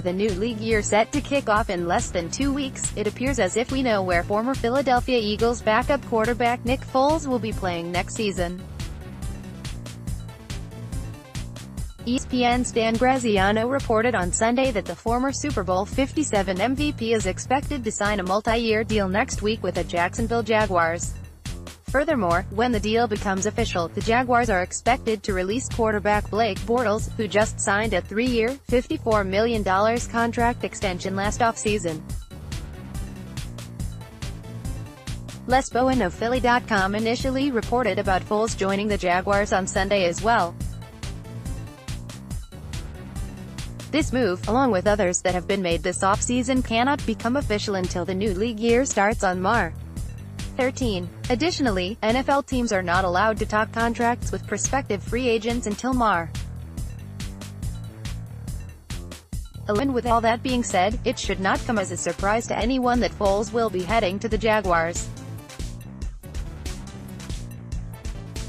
the new league year set to kick off in less than 2 weeks, it appears as if we know where former Philadelphia Eagles backup quarterback Nick Foles will be playing next season. ESPN's Dan Graziano reported on Sunday that the former Super Bowl LVII MVP is expected to sign a multi-year deal next week with the Jacksonville Jaguars. Furthermore, when the deal becomes official, the Jaguars are expected to release quarterback Blake Bortles, who just signed a 3-year, $54 million contract extension last offseason. Les Bowen of Philly.com initially reported about Foles joining the Jaguars on Sunday as well. This move, along with others that have been made this offseason, cannot become official until the new league year starts on March 13. Additionally, NFL teams are not allowed to talk contracts with prospective free agents until March 11. With all that being said, it should not come as a surprise to anyone that Foles will be heading to the Jaguars.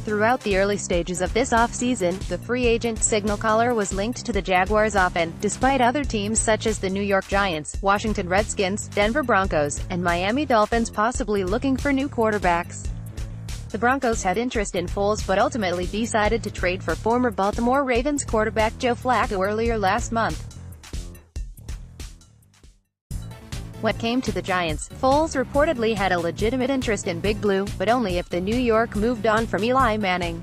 Throughout the early stages of this offseason, the free agent signal caller was linked to the Jaguars often, despite other teams such as the New York Giants, Washington Redskins, Denver Broncos, and Miami Dolphins possibly looking for new quarterbacks. The Broncos had interest in Foles but ultimately decided to trade for former Baltimore Ravens quarterback Joe Flacco earlier last month. When it came to the Giants, Foles reportedly had a legitimate interest in Big Blue, but only if the New York moved on from Eli Manning.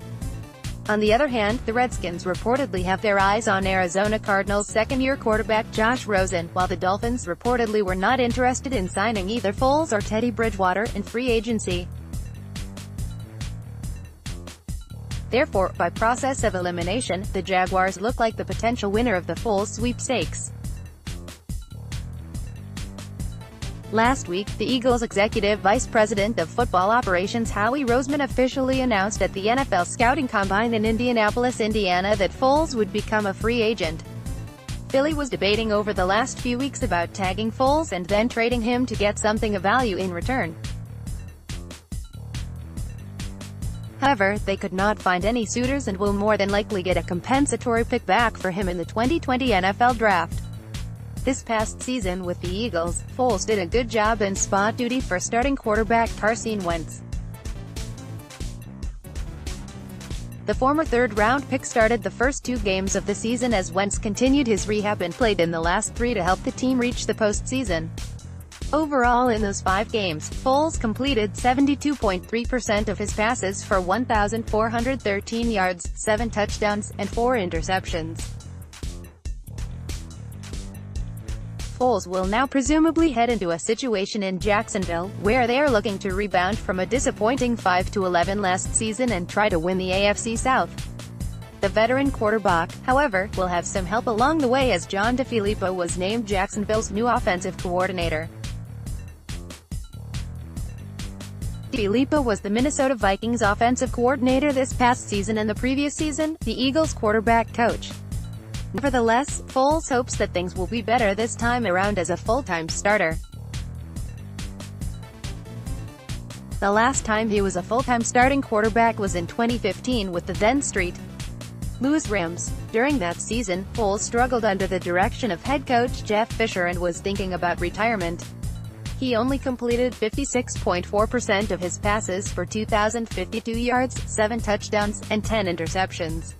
On the other hand, the Redskins reportedly have their eyes on Arizona Cardinals second-year quarterback Josh Rosen, while the Dolphins reportedly were not interested in signing either Foles or Teddy Bridgewater in free agency. Therefore, by process of elimination, the Jaguars look like the potential winner of the Foles sweepstakes. Last week, the Eagles' Executive Vice President of Football Operations Howie Roseman officially announced at the NFL Scouting Combine in Indianapolis, Indiana that Foles would become a free agent. Philly was debating over the last few weeks about tagging Foles and then trading him to get something of value in return. However, they could not find any suitors and will more than likely get a compensatory pick back for him in the 2020 NFL Draft. This past season with the Eagles, Foles did a good job in spot duty for starting quarterback Carson Wentz. The former third-round pick started the first 2 games of the season as Wentz continued his rehab and played in the last 3 to help the team reach the postseason. Overall in those 5 games, Foles completed 72.3% of his passes for 1,413 yards, 7 touchdowns, and 4 interceptions. Foles will now presumably head into a situation in Jacksonville, where they are looking to rebound from a disappointing 5-11 last season and try to win the AFC South. The veteran quarterback, however, will have some help along the way as John DeFilippo was named Jacksonville's new offensive coordinator. DeFilippo was the Minnesota Vikings offensive coordinator this past season and the previous season, the Eagles quarterback coach. Nevertheless, Foles hopes that things will be better this time around as a full-time starter. The last time he was a full-time starting quarterback was in 2015 with the then St. Louis Rams. During that season, Foles struggled under the direction of head coach Jeff Fisher and was thinking about retirement. He only completed 56.4% of his passes for 2,052 yards, 7 touchdowns, and 10 interceptions.